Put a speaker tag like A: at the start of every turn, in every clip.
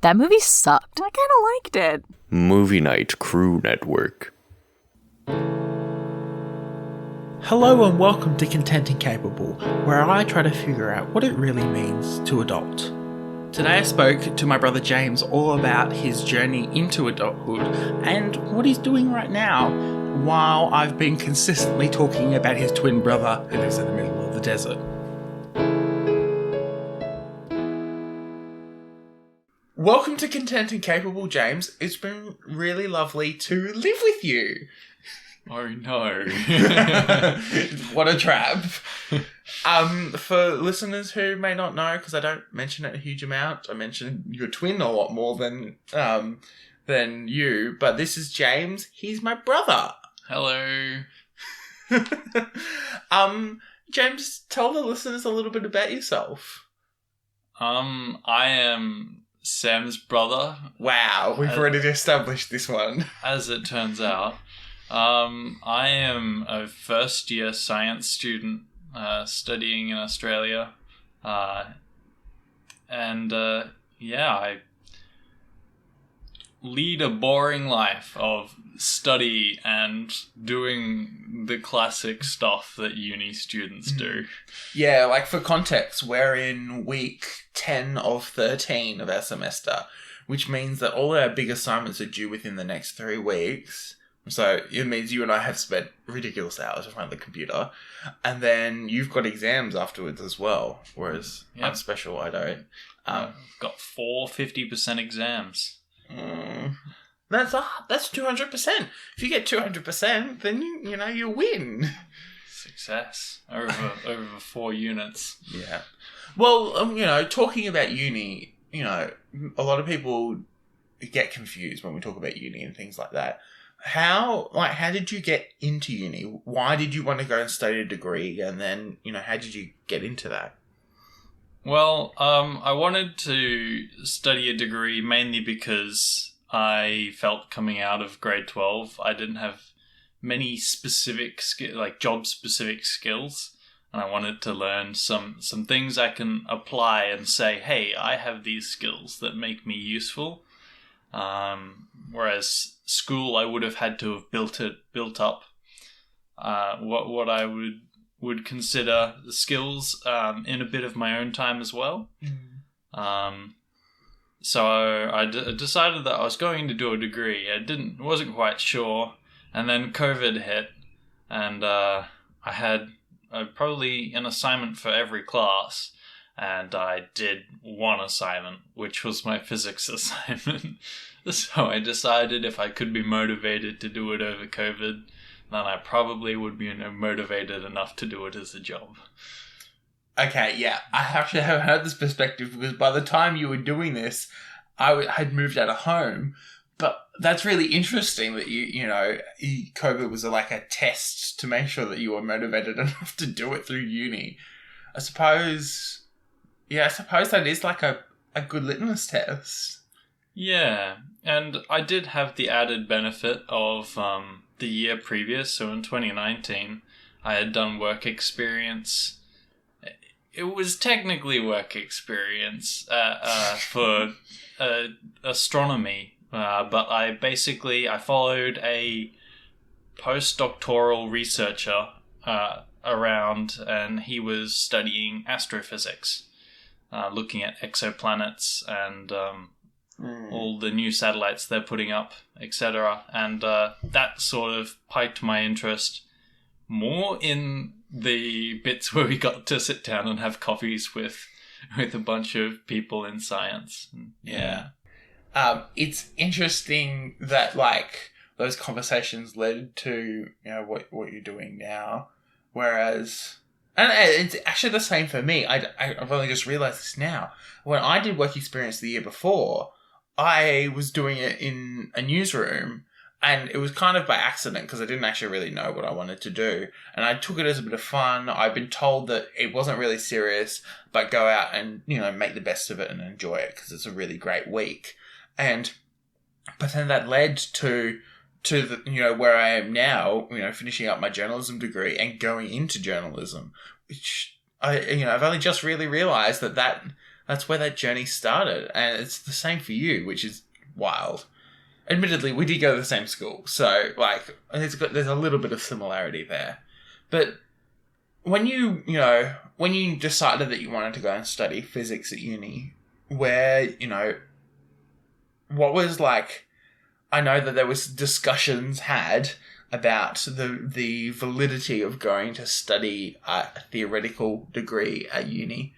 A: That movie sucked.
B: I kind of liked it.
C: Movie Night Crew Network.
D: Hello and welcome to Content and Capable, where I try to figure out what it really means to adult. Today I spoke to my brother James all about his journey into adulthood and what he's doing right now, while I've been consistently talking about his twin brother who lives in the middle of the desert. Welcome to Content and Capable, James. It's been really lovely to live with you.
E: Oh no.
D: What a trap. For listeners who may not know, because I don't mention it a huge amount, I mention your twin a lot more than you, but this is James. He's my brother.
E: Hello.
D: James, tell the listeners a little bit about yourself.
E: I am Sam's brother.
D: Wow, we've already established this one.
E: As it turns out. I am a first-year science student studying in Australia. I lead a boring life of study and doing the classic stuff that uni students do.
D: Yeah, like for context, we're in week 10 of 13 of our semester, which means that all our big assignments are due within the next 3 weeks. So it means you and I have spent ridiculous hours in front of the computer. And then you've got exams afterwards as well. Whereas I'm special, I don't.
E: I've got 4 50% exams.
D: That's 200%. If you get 200%, then you win.
E: Success over 4 units.
D: Yeah. Well, talking about uni, a lot of people get confused when we talk about uni and things like that. How did you get into uni? Why did you want to go and study a degree? And then, how did you get into that?
E: Well, I wanted to study a degree mainly because I felt coming out of grade 12, I didn't have many specific job-specific skills. And I wanted to learn some things I can apply and say, hey, I have these skills that make me useful. Whereas school, I would have had to have built up what I would consider the skills in a bit of my own time as well. So I decided that I was going to do a degree. Wasn't quite sure, and then COVID hit, and I had probably an assignment for every class. And I did one assignment, which was my physics assignment. So I decided if I could be motivated to do it over COVID, then I probably would be motivated enough to do it as a job.
D: Okay, yeah. I actually have heard this perspective because by the time you were doing this, I had moved out of home. But that's really interesting that COVID was like a test to make sure that you were motivated enough to do it through uni. I suppose that is like a good litmus test.
E: Yeah, and I did have the added benefit of the year previous, so in 2019, I had done work experience. It was technically work experience for astronomy, but I followed a postdoctoral researcher around, and he was studying astrophysics. Looking at exoplanets and all the new satellites they're putting up, etc. And that sort of piqued my interest more in the bits where we got to sit down and have coffees with a bunch of people in science.
D: Yeah. It's interesting that those conversations led to what you're doing now, whereas. And it's actually the same for me. I've only just realised this now. When I did work experience the year before, I was doing it in a newsroom, and it was kind of by accident because I didn't actually really know what I wanted to do. And I took it as a bit of fun. I've been told that it wasn't really serious, but go out and, make the best of it and enjoy it because it's a really great week. But then that led to the, where I am now, finishing up my journalism degree and going into journalism, which I've only just really realised that that's where that journey started. And it's the same for you, which is wild. Admittedly, we did go to the same school, so like there's a little bit of similarity there. But when you decided that you wanted to go and study physics at uni, where, what was like, I know that there was discussions had about the validity of going to study a theoretical degree at uni.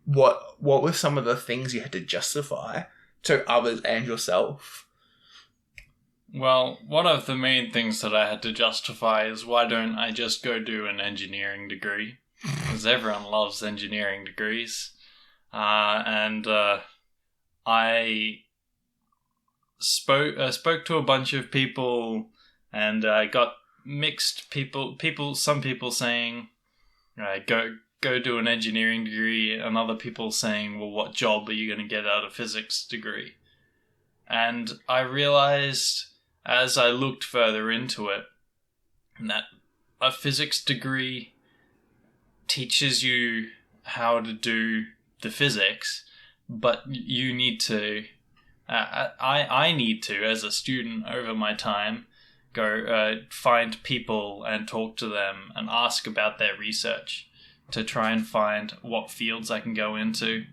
D: What were some of the things you had to justify to others and yourself?
E: Well, one of the main things that I had to justify is why don't I just go do an engineering degree? Because everyone loves engineering degrees. I spoke to a bunch of people and got mixed people. Some people saying, go do an engineering degree, and other people saying, well, what job are you going to get out of physics degree? And I realized, as I looked further into it, that a physics degree teaches you how to do the physics, but you need to, I need to, as a student over my time, go find people and talk to them and ask about their research to try and find what fields I can go into,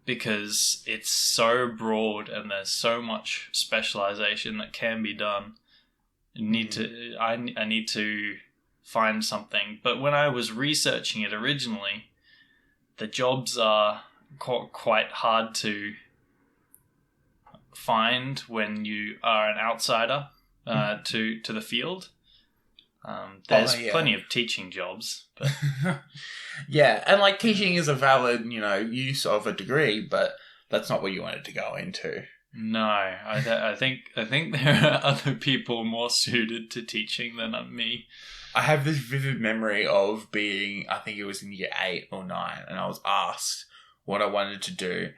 E: because it's so broad and there's so much specialization that can be done. I need to find something. But when I was researching it originally, the jobs are quite hard to find when you are an outsider to the field. There's plenty of teaching jobs, but
D: yeah, and like teaching is a valid, use of a degree, but that's not what you wanted to go into.
E: No, I think there are other people more suited to teaching than me.
D: I have this vivid memory of being, I think it was in year 8 or 9, and I was asked what I wanted to do,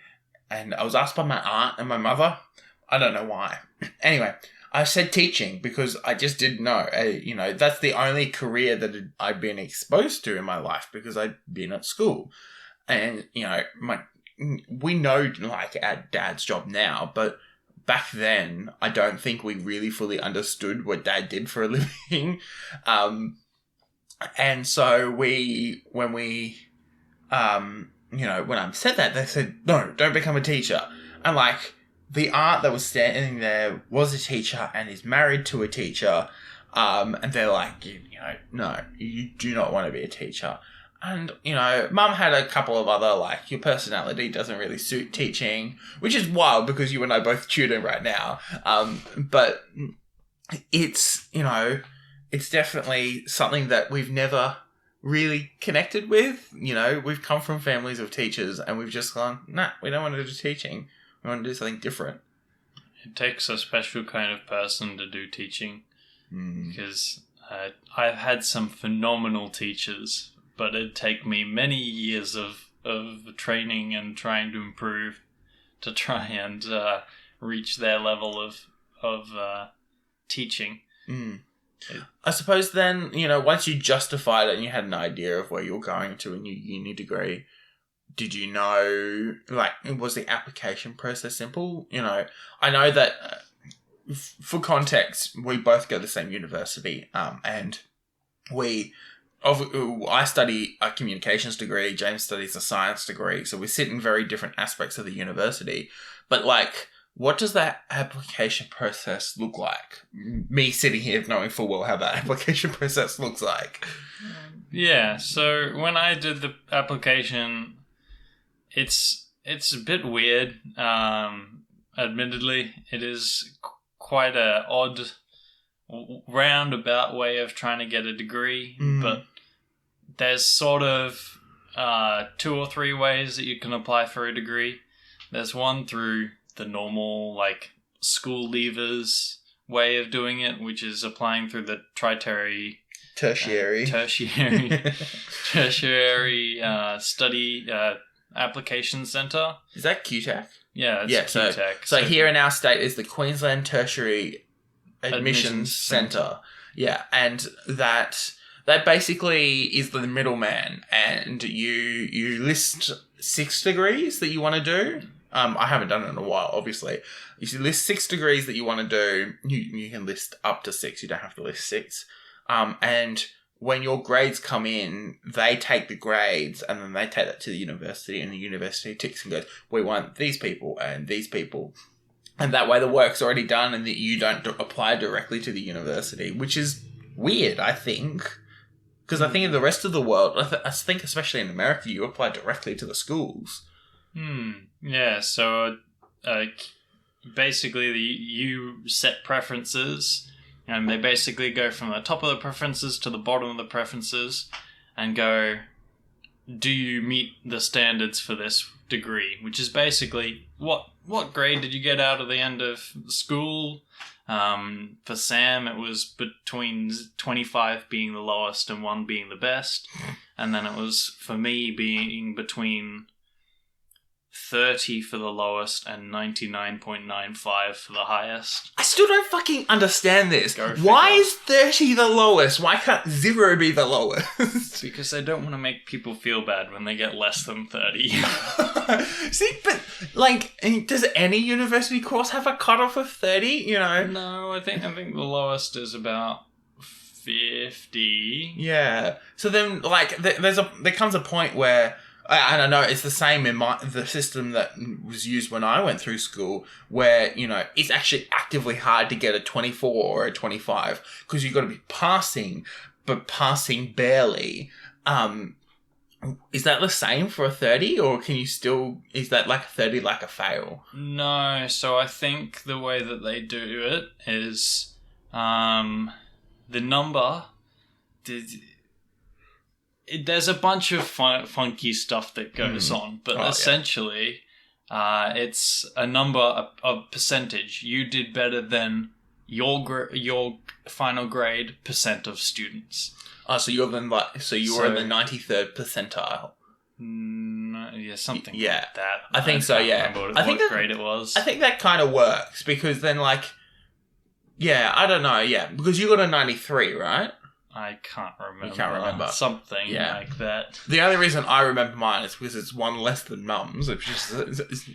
D: and I was asked by my aunt and my mother. I don't know why. Anyway, I said teaching because I just didn't know. That's the only career that I'd been exposed to in my life because I'd been at school. And, we know, like, our dad's job now, but back then, I don't think we really fully understood what Dad did for a living. And so when I said that, they said, no, don't become a teacher. And, like, the aunt that was standing there was a teacher and is married to a teacher. And they're like, no, you do not want to be a teacher. And, Mum had a couple of other, like, your personality doesn't really suit teaching, which is wild because you and I both tutor right now. But it's, it's definitely something that we've never really connected with. We've come from families of teachers and we've just gone, nah, we don't want to do teaching. We want to do something different.
E: It takes a special kind of person to do teaching because I've had some phenomenal teachers, but it'd take me many years of training and trying to improve to try and reach their level of teaching.
D: I suppose then, once you justified it and you had an idea of where you were going to in your uni degree, did you know, like, was the application process simple? I know that, for context, we both go to the same university, and I study a communications degree, James studies a science degree, so we sit in very different aspects of the university. But, like, what does that application process look like? Me sitting here knowing full well how that application process looks like.
E: Yeah, so when I did the application, it's a bit weird. Admittedly, it is quite a odd roundabout way of trying to get a degree, but there's sort of 2 or 3 ways that you can apply for a degree. There's one through the normal, like, school leavers way of doing it, which is applying through the tertiary study application centre.
D: Is that QTAC?
E: Yeah, it's QTAC.
D: So here in our state is the Queensland Tertiary Admissions Centre. Yeah, and that That basically is the middleman, and you list 6 degrees that you want to do. I haven't done it in a while, obviously. You list 6 degrees that you want to do. You can list up to 6. You don't have to list 6. And when your grades come in, they take the grades and then they take that to the university, and the university ticks and goes, we want these people and these people. And that way the work's already done and that you don't apply directly to the university, which is weird, I think. Because I think in the rest of the world, I think especially in America, you apply directly to the schools.
E: Yeah, so basically you set preferences, and they basically go from the top of the preferences to the bottom of the preferences and go, do you meet the standards for this degree? Which is basically, what grade did you get out of the end of school? For Sam, it was between 25 being the lowest and 1 being the best. And then it was, for me, being between 30 for the lowest and 99.95 for the highest.
D: I still don't fucking understand this. Why is 30 the lowest? Why can't 0 be the lowest?
E: Because they don't want to make people feel bad when they get less than 30.
D: See, but, like, does any university course have a cutoff of 30, you know?
E: No, I think the lowest is about 50.
D: Yeah. So then, like, there comes a point where, I don't know, it's the same in the system that was used when I went through school, where, you know, it's actually actively hard to get a 24 or a 25 because you've got to be passing, but passing barely. Is that the same for a 30, or is that like a 30 like a fail?
E: No, so I think the way that they do it is the number... There's a bunch of funky stuff that goes on, but essentially it's a number, a percentage. You did better than your final grade percent of students.
D: Oh, so you're then you were in the 93rd percentile.
E: Yeah, something
D: like
E: that.
D: I think so. Yeah,
E: I think what grade it was.
D: I think that kind of works because then, like, yeah, I don't know. Yeah, because you got a 93, right?
E: I can't remember.
D: You can't remember.
E: Something like that.
D: The only reason I remember mine is because it's 1 less than Mum's,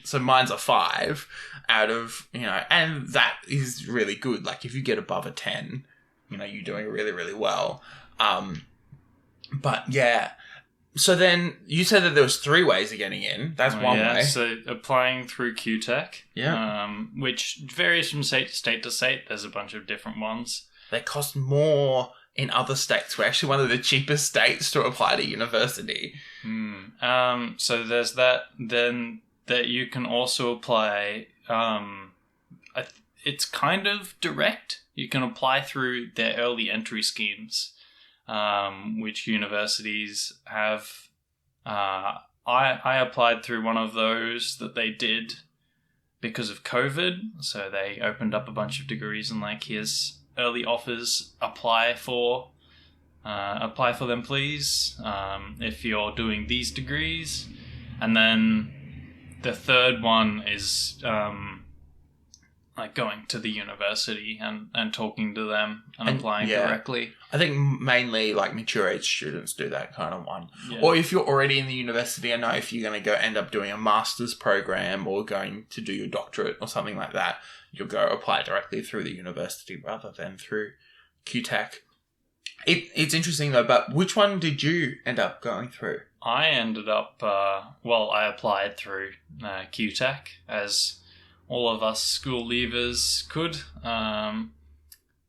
D: so mine's a 5 out of, you know, and that is really good. Like, if you get above a 10, you know, you're doing really, really well. But yeah. So then you said that there was 3 ways of getting in. That's one way.
E: So applying through QTech.
D: Yeah.
E: Which varies from state to state. There's a bunch of different ones.
D: They cost more in other states. We're actually one of the cheapest states to apply to university.
E: So there's that. Then that you can also apply. It's kind of direct. You can apply through their early entry schemes, which universities have. I applied through one of those that they did because of COVID. So they opened up a bunch of degrees and like, here's early offers, apply for them please, if you're doing these degrees. And then the third one is like going to the university and talking to them and applying directly.
D: I think mainly like mature age students do that kind of one. Or if you're already in the university, I know if you're going to go end up doing a master's program or going to do your doctorate or something like that, you'll go apply directly through the university rather than through QTech. It's interesting though, but which one did you end up going through?
E: I ended up, I applied through QTech, as all of us school leavers could.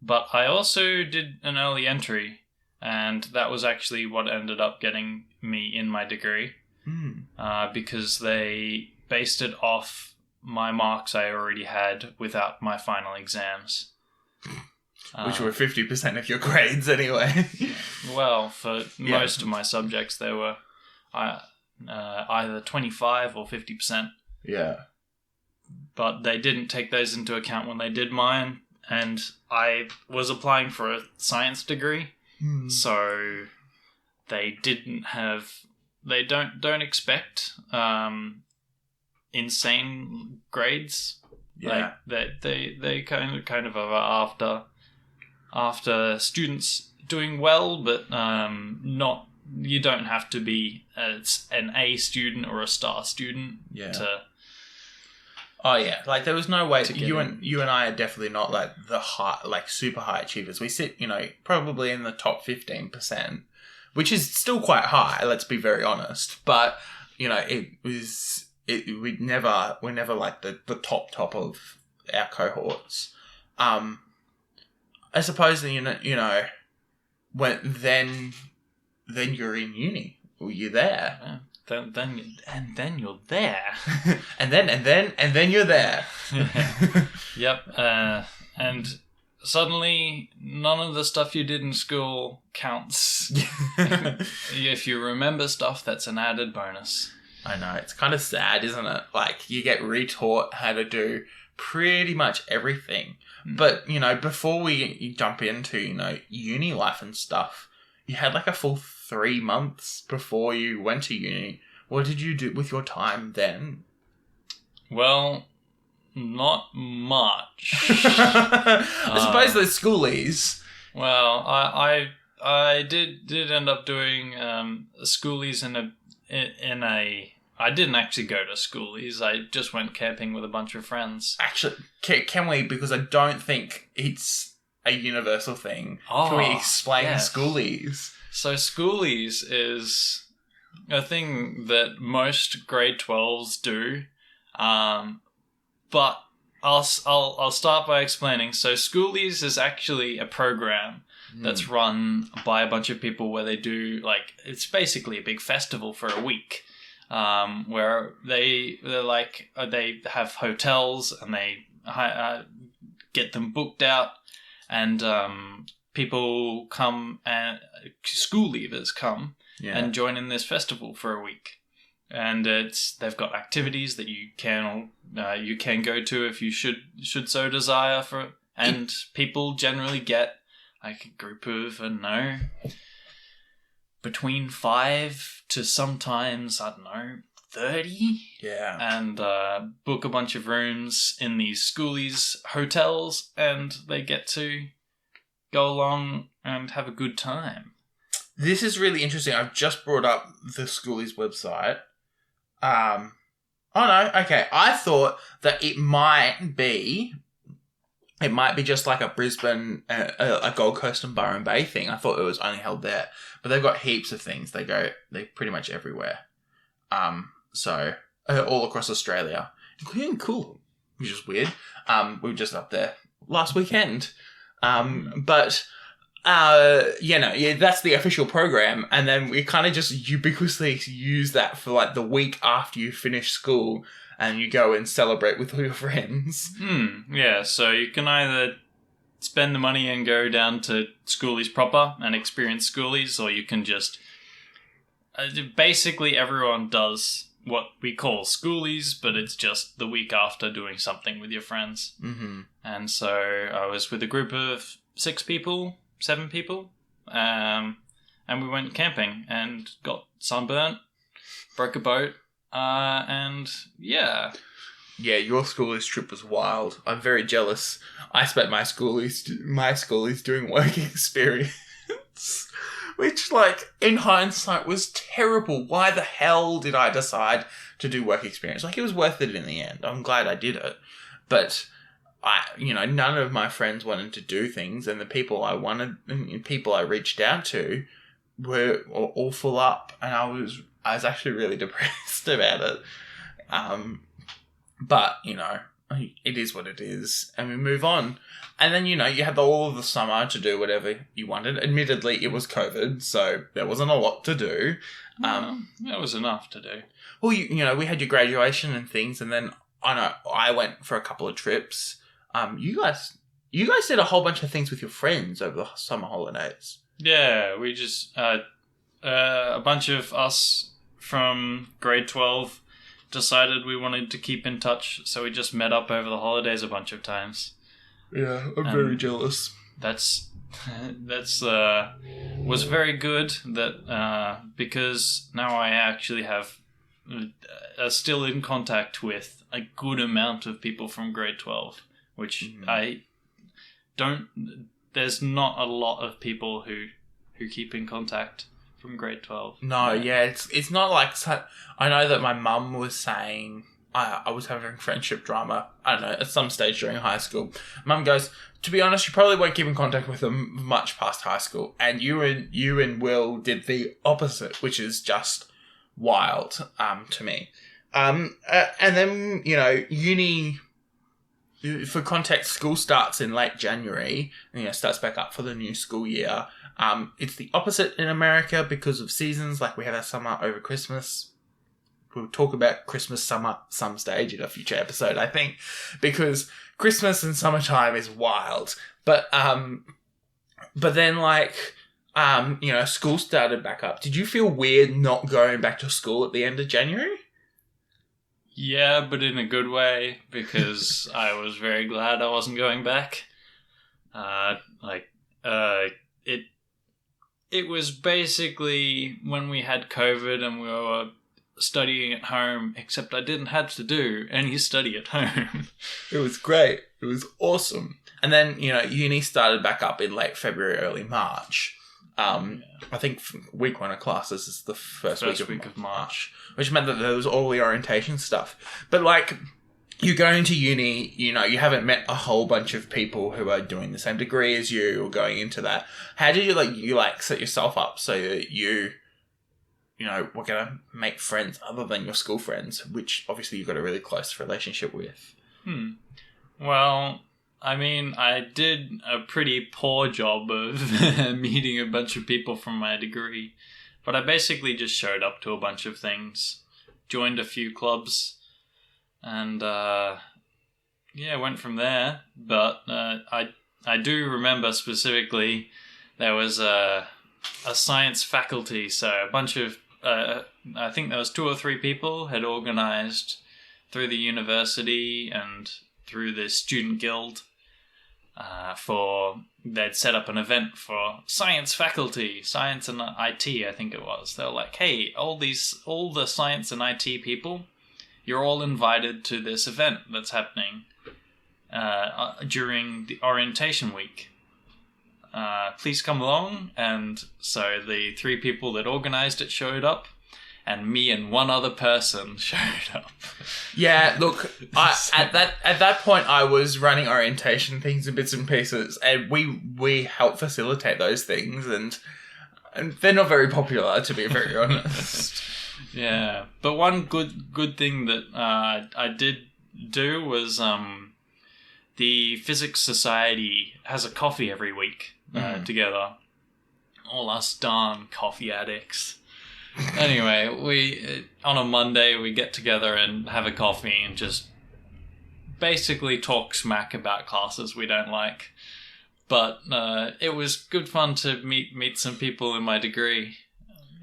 E: But I also did an early entry, and that was actually what ended up getting me in my degree. Because they based it off my marks I already had without my final exams.
D: Which were 50% of your grades anyway.
E: Well, for most of my subjects, they were either 25 or 50%.
D: Yeah.
E: But they didn't take those into account when they did mine, and I was applying for a science degree, so they don't expect insane grades. Like they kind of are after students doing well, but not. You don't have to be an A student or a star student to.
D: Oh yeah, like there was no way you
E: in.
D: and I are definitely not like the high, like super high achievers. We sit, probably in the top 15%, which is still quite high. Let's be very honest, but we're never like the top of our cohorts. I suppose when then you're in uni or you're there.
E: Yeah. Then you're there.
D: and then you're there.
E: Yep. And suddenly none of the stuff you did in school counts. If you remember stuff, that's an added bonus.
D: I know. It's kind of sad, isn't it? Like, you get retaught how to do pretty much everything. But, before we jump into, uni life and stuff, you had like a full 3 months before you went to uni. What did you do with your time then?
E: Well, not much.
D: I suppose those schoolies.
E: Well, I did end up doing schoolies in a. I didn't actually go to schoolies. I just went camping with a bunch of friends.
D: Actually, can we? Because I don't think it's a universal thing. Can we explain schoolies?
E: So schoolies is a thing that most grade 12s do, but I'll start by explaining. So schoolies is actually a program that's run by a bunch of people where they do it's basically a big festival for a week, where they have hotels and they get them booked out, and people come and school leavers come and join in this festival for a week, and they've got activities that you can go to if you should so desire and people generally get like a group of between 5 to sometimes 30.
D: Yeah.
E: And book a bunch of rooms in these schoolies hotels, and they get to go along and have a good time.
D: This is really interesting. I've just brought up the schoolies website. Oh no, okay. I thought that it might be just like a Brisbane, a Gold Coast and Byron Bay thing. I thought it was only held there, but they've got heaps of things. They're pretty much everywhere. So all across Australia, including Coolum, which is weird. We were just up there last weekend. But that's the official program, and then we kind of just ubiquitously use that for like the week after you finish school and you go and celebrate with all your friends.
E: Yeah, so you can either spend the money and go down to schoolies proper and experience schoolies, or you can just basically everyone does what we call schoolies, but it's just the week after doing something with your friends.
D: Mm-hmm.
E: And so I was with a group of 7 people, and we went camping and got sunburnt, broke a boat, and yeah.
D: Yeah, your schoolies trip was wild. I'm very jealous. I spent my schoolies doing work experience, which, in hindsight, was terrible. Why the hell did I decide to do work experience? It was worth it in the end. I'm glad I did it. But none of my friends wanted to do things, and the people I reached out to were all full up, and I was actually really depressed about it. But, it is what it is, and we move on. And then, you had all of the summer to do whatever you wanted. Admittedly, it was COVID, so there wasn't a lot to do.
E: That was enough to do.
D: Well, we had your graduation and things, and then I went for a couple of trips. You guys did a whole bunch of things with your friends over the summer holidays.
E: Yeah, we just a bunch of us from grade 12 decided we wanted to keep in touch, so we just met up over the holidays a bunch of times.
D: Yeah, I'm very jealous.
E: That's was very good because now I actually have still in contact with a good amount of people from grade 12, which I don't. There's not a lot of people who who keep in contact from grade 12.
D: No, yeah, it's not like... I know that my mum was saying... I was having friendship drama, I don't know, at some stage during high school. Mum goes, to be honest, you probably won't keep in contact with them much past high school. And you and Will did the opposite, which is just wild to me. And then, uni... For context, school starts in late January, and starts back up for the new school year. It's the opposite in America because of seasons, like we have our summer over Christmas. We'll talk about Christmas, summer, some stage in a future episode, I think, because Christmas and summertime is wild. But then, school started back up. Did you feel weird not going back to school at the end of January?
E: Yeah, but in a good way, because I was very glad I wasn't going back. It was basically when we had COVID and we were studying at home, except I didn't have to do any study at home.
D: It was great. It was awesome. And then, uni started back up in late February, early March. I think week 1 of classes is the first week of March, which meant that there was all the orientation stuff. But you go into uni, you haven't met a whole bunch of people who are doing the same degree as you or going into that. How did you set yourself up so that we're going to make friends other than your school friends, which obviously you've got a really close relationship with?
E: Well, I mean, I did a pretty poor job of meeting a bunch of people from my degree, but I basically just showed up to a bunch of things, joined a few clubs, and went from there. But I do remember specifically there was a science faculty, so a bunch of I think there was 2 or 3 people had organised through the university and through the student guild they'd set up an event for science faculty, science and IT, I think it was. They were like, hey, all the science and IT people, you're all invited to this event that's happening during the orientation week. Please come along. And so the 3 people that organised it showed up, and me and 1 other person showed up.
D: Yeah, look, at that point I was running orientation things in bits and pieces, and we help facilitate those things, and they're not very popular, to be very honest.
E: Yeah, but one good thing that I did do was the Physics Society has a coffee every week together. All us darn coffee addicts. Anyway, we on a Monday we get together and have a coffee and just basically talk smack about classes we don't like. But it was good fun to meet some people in my degree.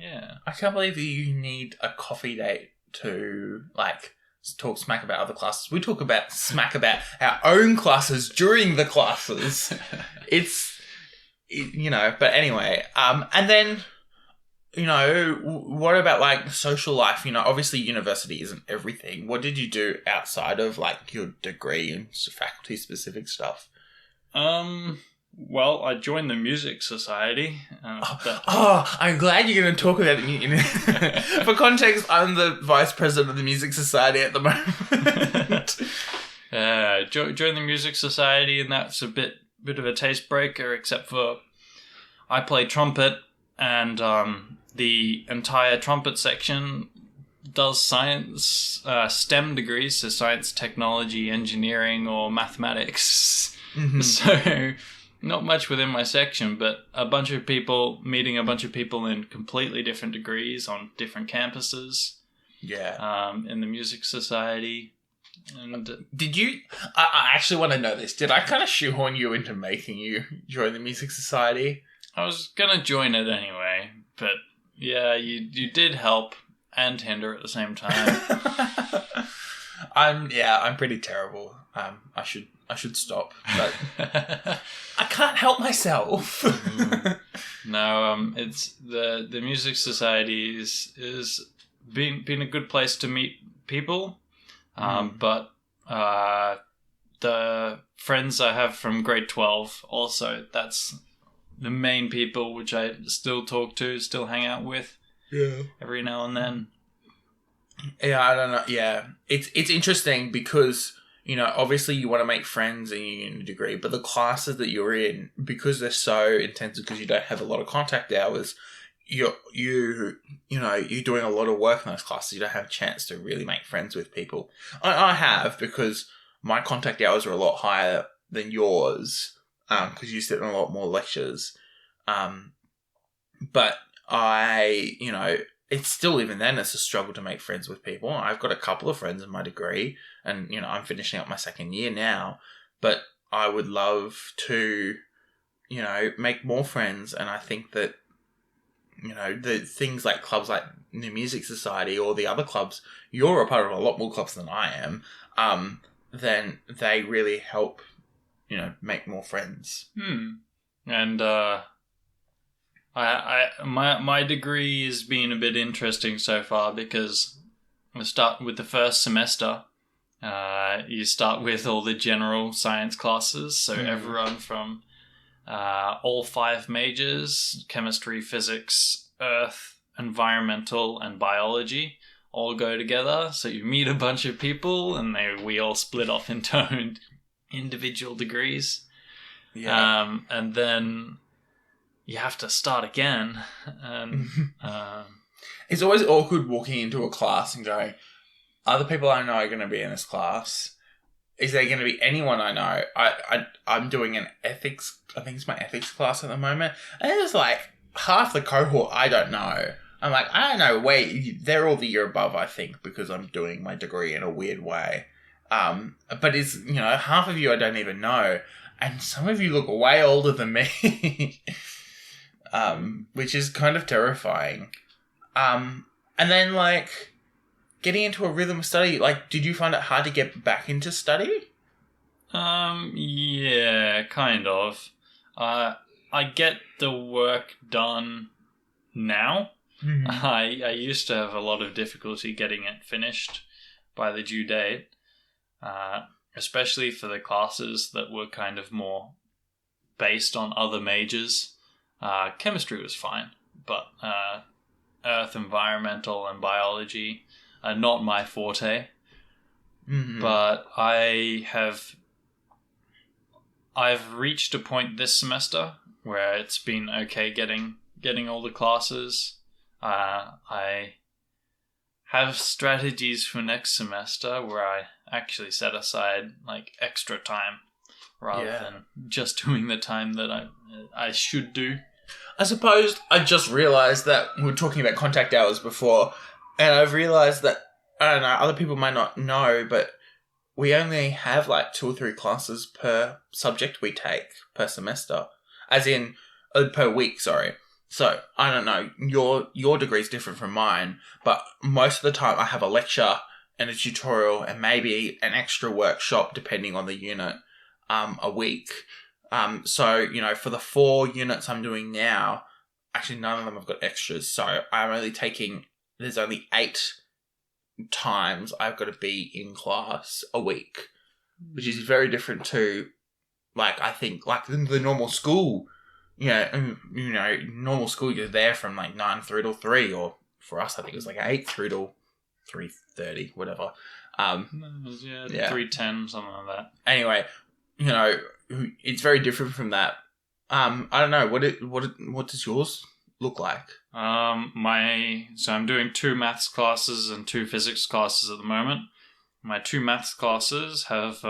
E: Yeah,
D: I can't believe you need a coffee date to talk smack about other classes. We talk about smack about our own classes during the classes. But anyway, and then. What about social life? Obviously university isn't everything. What did you do outside of your degree and faculty specific stuff?
E: Well, I joined the music society.
D: I'm glad you're going to talk about it. For context, I'm the vice president of the music society at the moment.
E: Joined the music society, and that's a bit of a taste breaker, except for I play trumpet, and the entire trumpet section does science, STEM degrees, so science, technology, engineering, or mathematics. Mm-hmm. So not much within my section, but meeting a bunch of people in completely different degrees on different campuses.
D: Yeah.
E: In the music society. And
D: did you... I actually want to know this. Did I kind of shoehorn you into making you join the music society?
E: I was going to join it anyway, but yeah, you did help and hinder at the same time.
D: I'm pretty terrible. I should stop, but I can't help myself.
E: No, it's the music society is been a good place to meet people. But the friends I have from grade 12 also, the main people, which I still talk to, still hang out with.
D: Yeah.
E: Every now and then.
D: Yeah, I don't know. Yeah, it's interesting because obviously you want to make friends in your uni degree, but the classes that you're in, because they're so intensive, because you don't have a lot of contact hours, you're doing a lot of work in those classes. You don't have a chance to really make friends with people. I have, because my contact hours are a lot higher than yours, because you sit in a lot more lectures. But it's still, even then, it's a struggle to make friends with people. I've got a couple of friends in my degree, and, I'm finishing up my second year now, but I would love to, make more friends. And I think that, the things like clubs like the Music Society or the other clubs, you're a part of a lot more clubs than I am, then they really help, make more friends.
E: And, my degree has been a bit interesting so far, because we start with the first semester. You start with all the general science classes, so everyone from all 5 majors: chemistry, physics, earth, environmental, and biology, all go together. So you meet a bunch of people, and we all split off into individual degrees.
D: Yeah.
E: And then you have to start again. And
D: it's always awkward walking into a class and going, other people I know are going to be in this class. Is there going to be anyone I know? I'm doing an ethics, I think it's my ethics class at the moment, and it's like half the cohort I don't know. I'm like, I don't know, wait, they're all the year above, I think, because I'm doing my degree in a weird way. But it's, half of you I don't even know, and some of you look way older than me, which is kind of terrifying. And then, like, getting into a rhythm of study, like, did you find it hard to get back into study?
E: Yeah, kind of. I get the work done now.
D: Mm-hmm.
E: I used to have a lot of difficulty getting it finished by the due date, especially for the classes that were kind of more based on other majors. Chemistry was fine, but earth, environmental, and biology are not my forte.
D: Mm-hmm.
E: But I've reached a point this semester where it's been okay getting all the classes. I have strategies for next semester where I actually set aside like extra time rather than just doing the time that I should do.
D: I suppose I just realised that we were talking about contact hours before, and I've realised that, I don't know, other people might not know, but we only have like 2 or 3 classes per subject we take per semester. As in, per week, sorry. So, I don't know, your degree is different from mine, but most of the time I have a lecture and a tutorial and maybe an extra workshop, depending on the unit, a week. So, for the 4 units I'm doing now, actually none of them have got extras, so there's only 8 times I've got to be in class a week, which is very different to, like, I think, like the normal school. Normal school, you're there from like 9 through till 3, or for us, I think it was like 8 through till 3:30, whatever.
E: 3:10, something like that.
D: Anyway, it's very different from that. I don't know, what does yours look like?
E: So I'm doing 2 maths classes and 2 physics classes at the moment. My 2 maths classes have,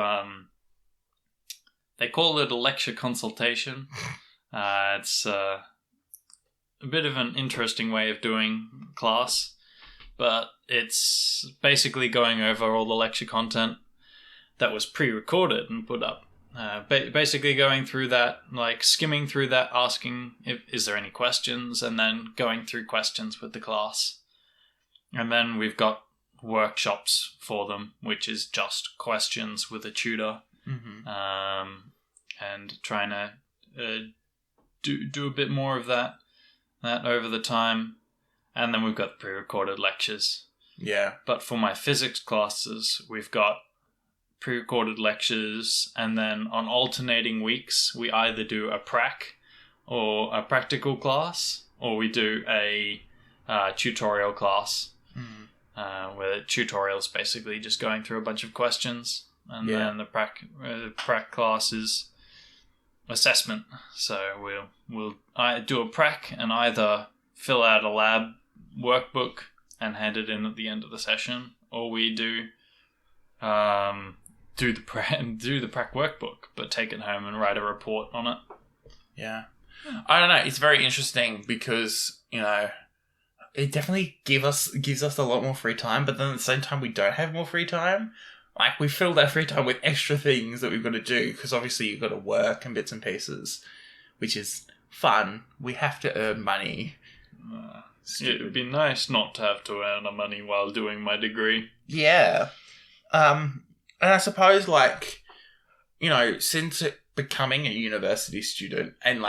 E: they call it a lecture consultation. It's a bit of an interesting way of doing class, but it's basically going over all the lecture content that was pre-recorded and put up. Basically going through that, like skimming through that, asking is there any questions, and then going through questions with the class. And then we've got workshops for them, which is just questions with a tutor, and trying to do a bit more of that over the time. And then we've got the pre-recorded lectures.
D: Yeah.
E: But for my physics classes, we've got pre-recorded lectures, and then on alternating weeks, we either do a prac or a practical class, or we do a tutorial class, where the tutorial is basically just going through a bunch of questions, and then the prac class is assessment. So we'll do a prac and either fill out a lab workbook and hand it in at the end of the session, or we do the prac workbook, but take it home and write a report on it.
D: Yeah. I don't know. It's very interesting because, it definitely gives us a lot more free time, but then at the same time we don't have more free time. Like, we fill that free time with extra things that we've got to do, because obviously you've got to work and bits and pieces, which is fun. We have to earn money.
E: It would be nice not to have to earn money while doing my degree.
D: Yeah. And I suppose, since becoming a university student and,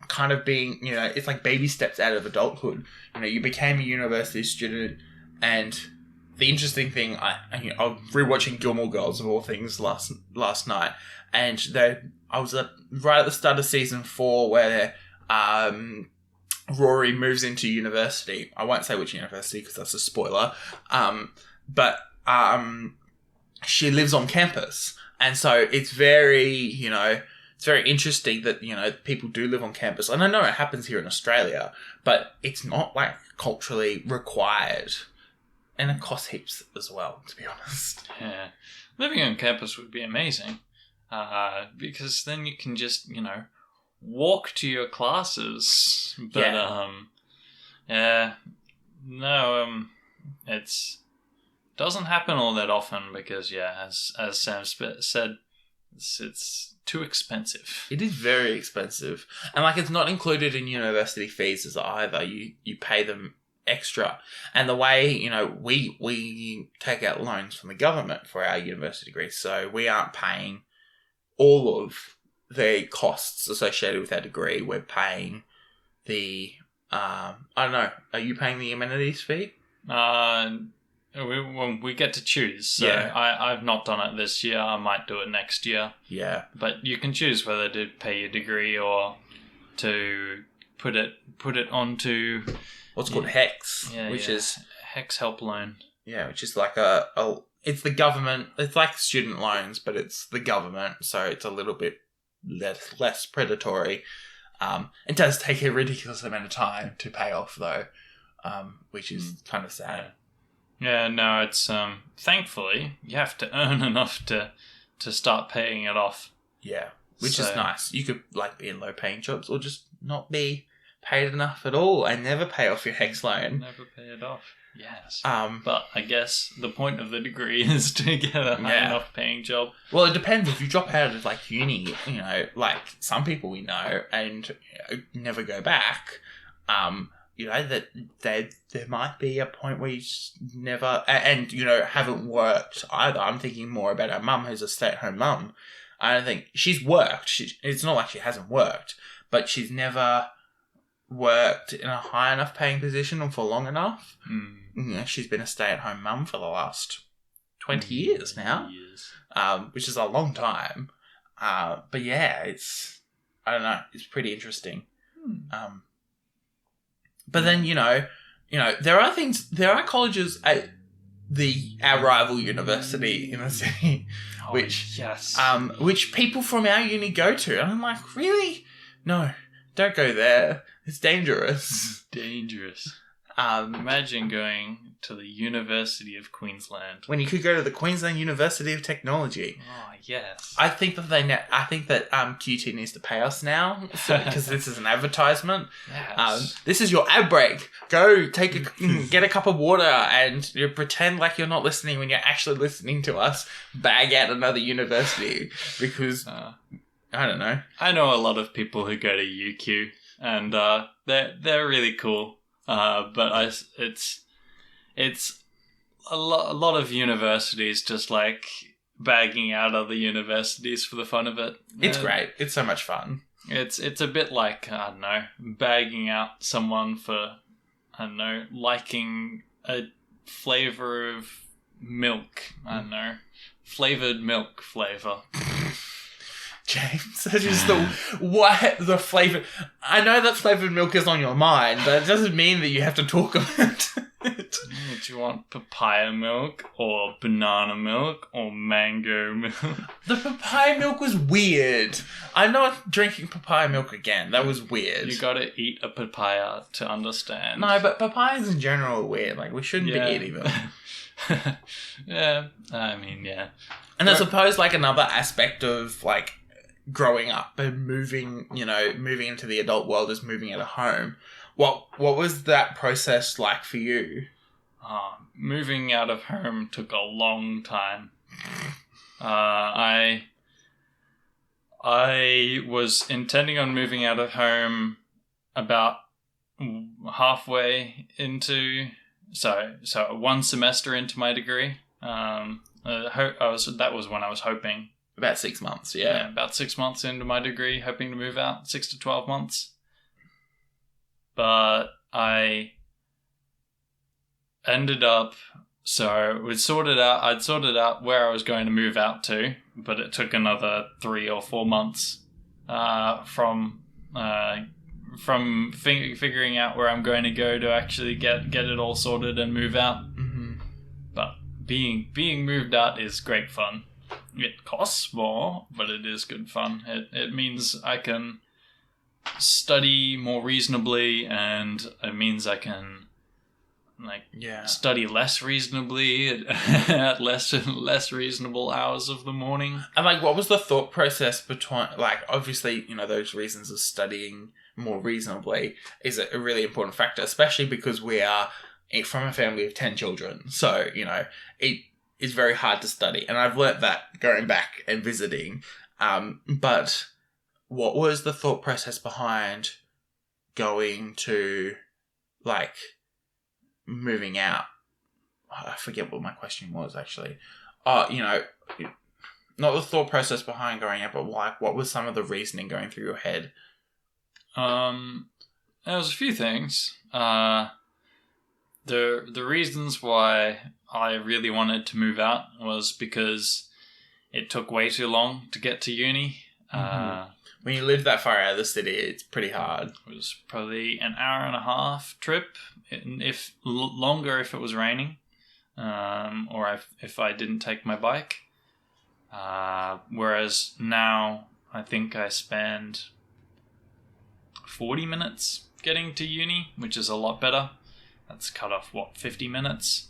D: kind of being, it's like baby steps out of adulthood. You became a university student, and the interesting thing, I was rewatching Gilmore Girls of all things last night, and I was right at the start of season 4 where Rory moves into university. I won't say which university because that's a spoiler. But she lives on campus, and so it's very, it's very interesting that, people do live on campus. And I know it happens here in Australia, but it's not, culturally required. And it costs heaps as well, to be honest.
E: Yeah. Living on campus would be amazing. Because then you can just, walk to your classes. But, it's doesn't happen all that often because, as Sam said, it's too expensive.
D: It is very expensive. And, it's not included in university fees either. You pay them extra. And the way, we take out loans from the government for our university degrees, so we aren't paying all of the costs associated with our degree. We're paying the, I don't know, are you paying the amenities fee?
E: We get to choose. So I've not done it this year. I might do it next year. Yeah. But you can choose whether to pay your degree or to put it onto
D: what's called HEX,
E: which is HEX help loan.
D: Yeah, which is like it's the government. It's like student loans, but it's the government, so it's a little bit less predatory. It does take a ridiculous amount of time to pay off, though, which is kind of sad.
E: Yeah, no, it's thankfully you have to earn enough to start paying it off.
D: Yeah, which is nice. You could be in low paying jobs or just not be paid enough at all and never pay off your HEX loan.
E: Never pay it off. Yes. But I guess the point of the degree is to get a high enough paying job.
D: Well, it depends. If you drop out of uni, some people we know and never go back, that there might be a point where you just never, and haven't worked either. I'm thinking more about our mum, who's a stay-at-home mum. I don't think she's worked. It's not like she hasn't worked, but she's never worked in a high enough paying position for long enough. She's been a stay-at-home mum for the last 20 years now, which is a long time. But it's, I don't know, it's pretty interesting. But then, there are colleges at our rival university in the city, which people from our uni go to. And I'm like, really? No, don't go there. It's dangerous.
E: Dangerous. Imagine going to the University of Queensland
D: when you could go to the Queensland University of Technology.
E: Oh yes.
D: I think that QT needs to pay us now because this is an advertisement.
E: Yes.
D: This is your ad break. Go get a cup of water and pretend like you're not listening when you're actually listening to us bag out another university because I don't know.
E: I know a lot of people who go to UQ and they're really cool. But it's a lot of universities just bagging out other universities for the fun of it.
D: It's great. It's so much fun.
E: It's a bit like, I don't know, bagging out someone for, I don't know, liking a flavour of milk. I don't know, flavoured milk flavour.
D: James. That's just the flavour. I know that flavoured milk is on your mind, but it doesn't mean that you have to talk about it.
E: Do you want papaya milk or banana milk or mango milk?
D: The papaya milk was weird. I'm not drinking papaya milk again. That was weird.
E: You gotta eat a papaya to understand.
D: No, but papayas in general are weird. Like, we shouldn't be eating them.
E: Yeah, I mean, yeah.
D: And I suppose, like, another aspect of, like, growing up and moving into the adult world is moving out of home. What was that process like for you?
E: Moving out of home took a long time. I was intending on moving out of home about halfway into, so 1 semester into my degree. That was when I was hoping.
D: About 6 months, yeah.
E: About 6 months into my degree, hoping to move out, 6 to 12 months. But I ended up, so I'd sorted out where I was going to move out to, but it took another 3 or 4 months from figuring out where I'm going to go to actually get it all sorted and move out.
D: Mm-hmm.
E: But being moved out is great fun. It costs more, but it is good fun. It means I can study more reasonably, and it means I can study less reasonably at less reasonable hours of the morning.
D: And like, what was the thought process between, like, obviously, those reasons of studying more reasonably is a really important factor, especially because we are from a family of 10 children. So, it is very hard to study. And I've learnt that going back and visiting. But what was the thought process behind going to, like, moving out? I forget what my question was, actually. Not the thought process behind going out, but like, what was some of the reasoning going through your head?
E: There was a few things. The reasons why I really wanted to move out was because it took way too long to get to uni.
D: Mm-hmm. When you live that far out of the city, it's pretty hard.
E: It was probably an hour and a half trip, if longer if it was raining, or if I didn't take my bike. Whereas now, I think I spend 40 minutes getting to uni, which is a lot better. That's cut off, 50 minutes?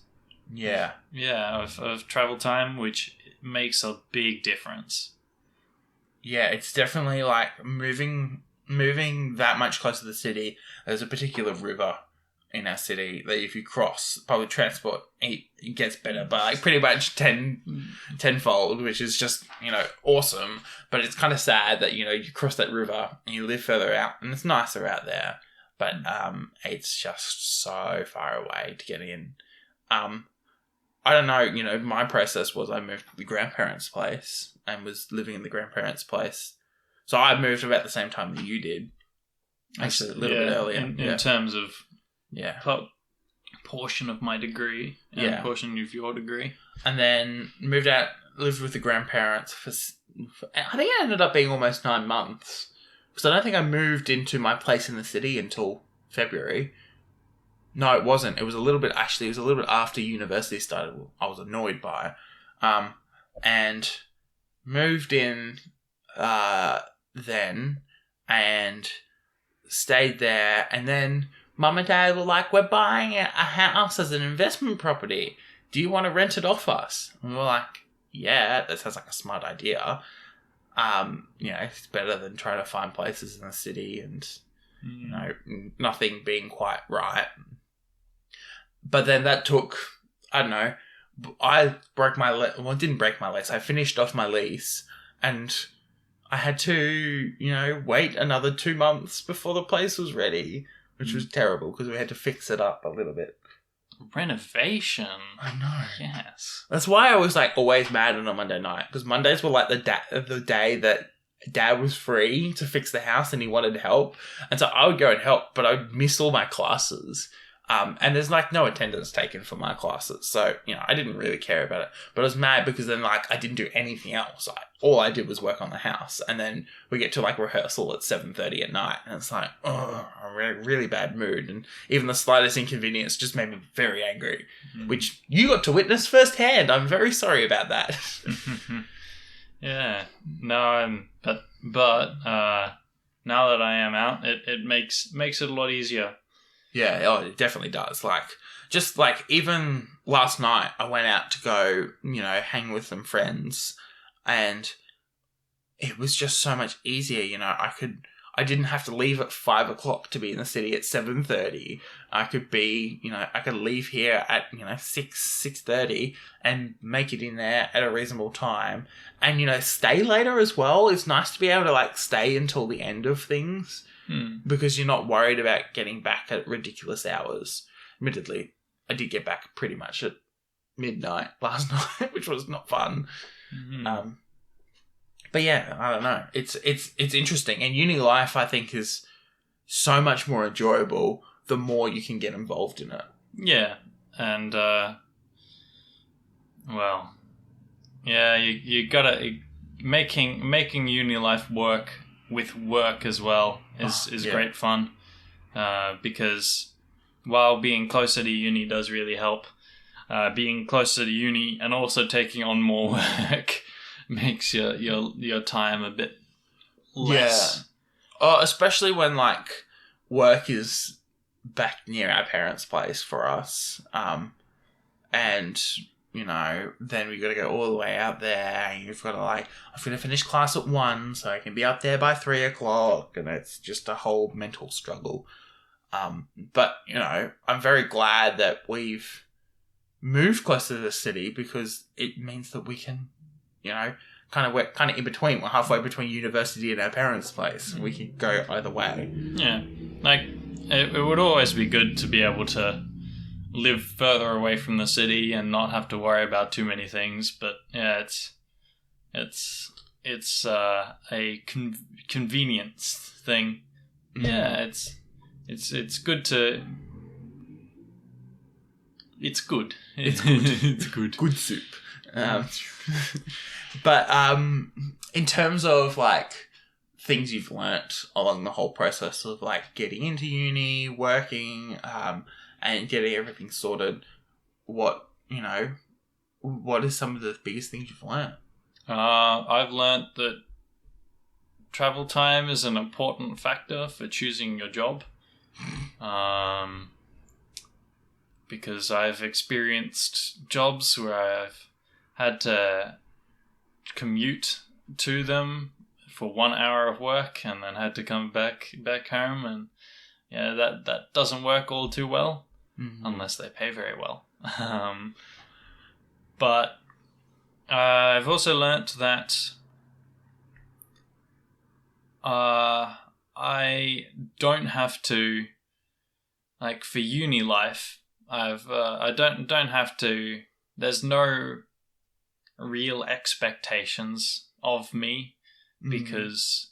D: Yeah.
E: Yeah, of travel time, which makes a big difference.
D: Yeah, it's definitely like moving that much closer to the city. There's a particular river in our city that if you cross public transport, it gets better, but like pretty much tenfold, which is just, awesome. But it's kind of sad that, you cross that river and you live further out, and it's nicer out there, but it's just so far away to get in. I don't know, my process was I moved to the grandparents' place and was living in the grandparents' place. So I moved about the same time that you did. Actually, a little bit earlier.
E: In terms of
D: portion
E: of my degree and portion of your degree.
D: And then moved out, lived with the grandparents for I think it ended up being almost 9 months. Because I don't think I moved into my place in the city until February. No, it wasn't. It was a little bit after university started. I was annoyed by it. And moved in then and stayed there. And then Mum and Dad were like, we're buying a house as an investment property. Do you want to rent it off us? And we were like, yeah, that sounds like a smart idea. It's better than trying to find places in the city and, nothing being quite right. But then that took, I don't know, I broke my I didn't break my lease. I finished off my lease and I had to, wait another 2 months before the place was ready, which was terrible because we had to fix it up a little bit.
E: Renovation.
D: I know.
E: Yes.
D: That's why I was like always mad on a Monday night, because Mondays were like the day that Dad was free to fix the house and he wanted help. And so I would go and help, but I would miss all my classes. And there's like no attendance taken for my classes. So, I didn't really care about it. But I was mad because then like I didn't do anything else. All I did was work on the house. And then we get to like rehearsal at 7:30 at night. And it's like, oh, I'm in a really bad mood. And even the slightest inconvenience just made me very angry, which you got to witness firsthand. I'm very sorry about that.
E: Yeah. No, but now that I am out, it makes it a lot easier.
D: Yeah, it definitely does. Like, just like even last night, I went out to go, hang with some friends, and it was just so much easier. I didn't have to leave at 5 o'clock to be in the city at 7:30. I could be, I could leave here at 6:30 and make it in there at a reasonable time, and stay later as well. It's nice to be able to like stay until the end of things. Because you're not worried about getting back at ridiculous hours. Admittedly, I did get back pretty much at midnight last night, which was not fun.
E: Mm-hmm.
D: But yeah, I don't know. It's interesting, and uni life I think is so much more enjoyable the more you can get involved in it.
E: Yeah, and you gotta making uni life work with work as well is great fun, because while being closer to uni does really help, being closer to uni and also taking on more work makes your time a bit less.
D: Yeah. Especially when like work is back near our parents' place for us, and then we got to go all the way out there. And you've got to I'm going to finish class at 1, so I can be up there by 3 o'clock. And it's just a whole mental struggle. But, I'm very glad that we've moved closer to the city because it means that we can, we're kind of in between. We're halfway between university and our parents' place. We can go either way. Yeah.
E: Like, it would always be good to be able to live further away from the city and not have to worry about too many things, but yeah, it's a convenience thing. Yeah, it's good to. It's good.
D: It's good.
E: It's good.
D: Good soup. But in terms of like things you've learnt along the whole process of like getting into uni, working, and getting everything sorted, what are some of the biggest things you've learnt?
E: I've learnt that travel time is an important factor for choosing your job. Because I've experienced jobs where I've had to commute to them for 1 hour of work and then had to come back home, and that doesn't work all too well. Mm-hmm. Unless they pay very well. But I've also learnt that I don't have to, like for uni life, I don't have to, there's no real expectations of me, because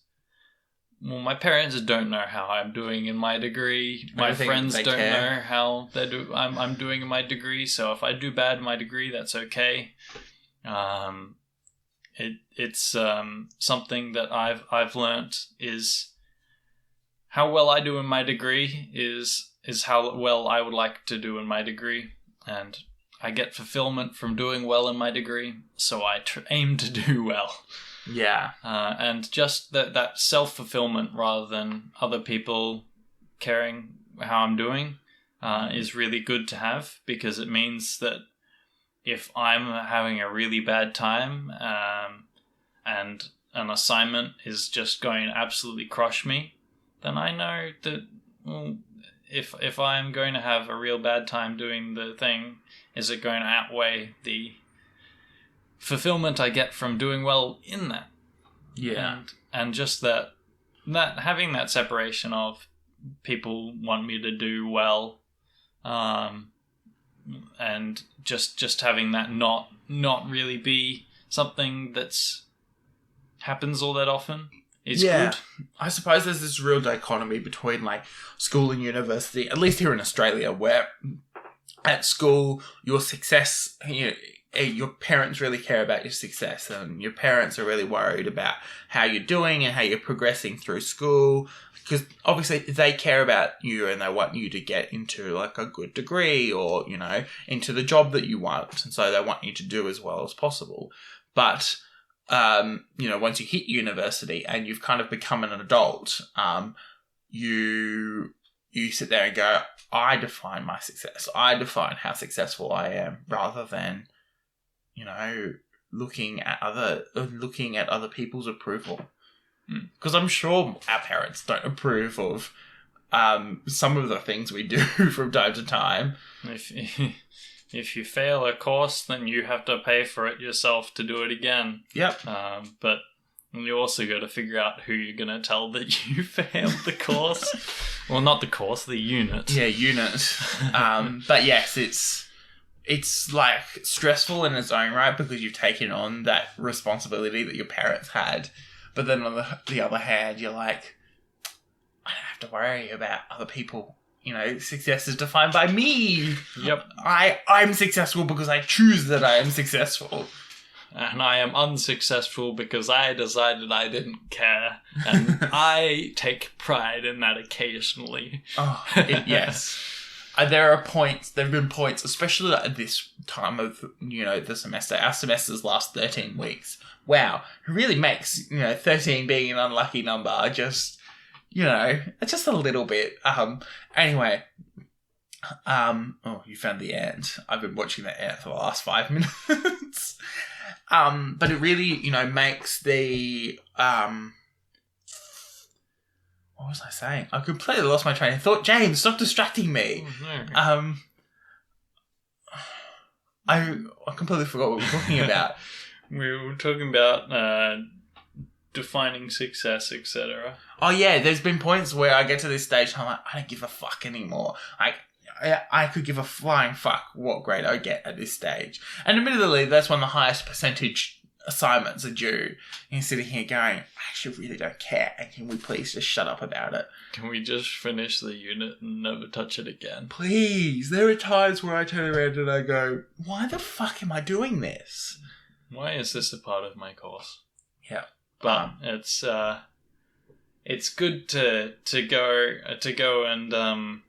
E: my parents don't know how I'm doing in my degree. My friends don't know how I'm doing in my degree. So if I do bad in my degree, that's okay. It's something that I've learnt is how well I do in my degree is how well I would like to do in my degree, and I get fulfillment from doing well in my degree. So I aim to do well.
D: Yeah.
E: And just that self-fulfillment rather than other people caring how I'm doing is really good to have, because it means that if I'm having a really bad time and an assignment is just going to absolutely crush me, then I know that if I'm going to have a real bad time doing the thing, is it going to outweigh the fulfillment I get from doing well in that?
D: Yeah.
E: And just that having that separation of people want me to do well, and just having that not really be something that's happens all that often is good.
D: I suppose there's this real dichotomy between like school and university, at least here in Australia, where at school your success, your parents really care about your success, and your parents are really worried about how you're doing and how you're progressing through school, because obviously they care about you and they want you to get into like a good degree or, into the job that you want. And so they want you to do as well as possible. But, once you hit university and you've kind of become an adult, you sit there and go, I define my success. I define how successful I am, rather than, looking at other people's approval. Because I'm sure our parents don't approve of some of the things we do from time to time.
E: If you fail a course, then you have to pay for it yourself to do it again.
D: Yep.
E: But you also got to figure out who you're going to tell that you failed the course. Well, not the course, the unit.
D: Yeah, unit. But yes, it's like stressful in its own right, because you've taken on that responsibility that your parents had. But then on the other hand, you're like, I don't have to worry about other people. Success is defined by me.
E: Yep.
D: I'm successful because I choose that I am successful.
E: And I am unsuccessful because I decided I didn't care. And I take pride in that occasionally.
D: Oh, yes. There have been points, especially at this time of, the semester. Our semesters last 13 weeks. Wow. It really makes, 13 being an unlucky number just, just a little bit. Anyway. Oh, you found the ant. I've been watching the ant for the last 5 minutes. But it really, makes the, what was I saying? I completely lost my train of thought. James, stop distracting me.
E: Oh, no.
D: I completely forgot what we were talking about.
E: We were talking about defining success, etc.
D: Oh yeah, there's been points where I get to this stage and I'm like, I don't give a fuck anymore. I could give a flying fuck what grade I get at this stage. And admittedly, that's when the highest percentage assignments are due. And you're sitting here going, I actually really don't care. And can we please just shut up about it?
E: Can we just finish the unit and never touch it again?
D: Please. There are times where I turn around and I go, why the fuck am I doing this?
E: Why is this a part of my course?
D: Yeah.
E: But it's good to go and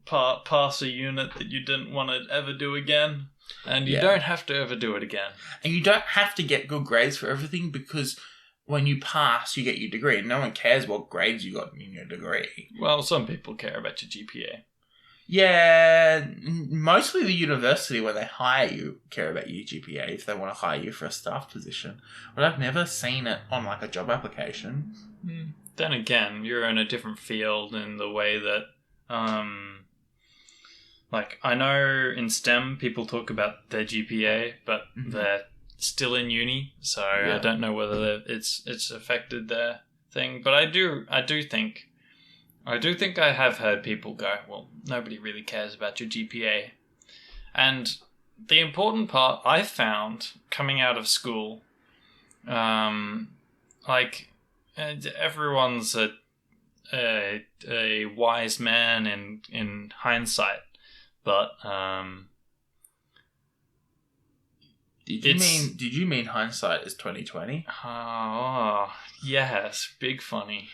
E: pass a unit that you didn't want to ever do again, and you don't have to ever do it again.
D: And you don't have to get good grades for everything, because when you pass, you get your degree. No one cares what grades you got in your degree.
E: Well, some people care about your GPA.
D: Yeah, mostly the university, when they hire you, care about your GPA if they want to hire you for a staff position. But I've never seen it on like a job application.
E: Then again, you're in a different field in the way that, like, I know in STEM people talk about their GPA, but they're still in uni, so I don't know whether it's affected their thing. But I do think I have heard people go, well, nobody really cares about your GPA. And the important part I found coming out of school, everyone's a wise man in hindsight, but
D: did you mean hindsight is 2020?
E: Oh, yes, big funny.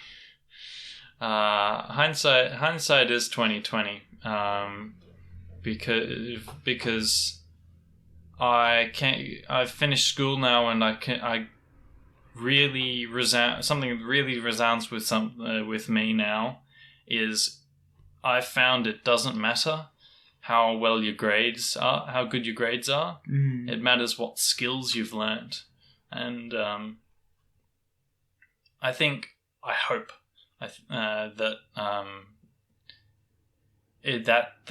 E: Hindsight is 2020. Because I've finished school now, and I really something that really resounds with me now is I found it doesn't matter how well your grades are, how good your grades are. It matters what skills you've learned, and I hope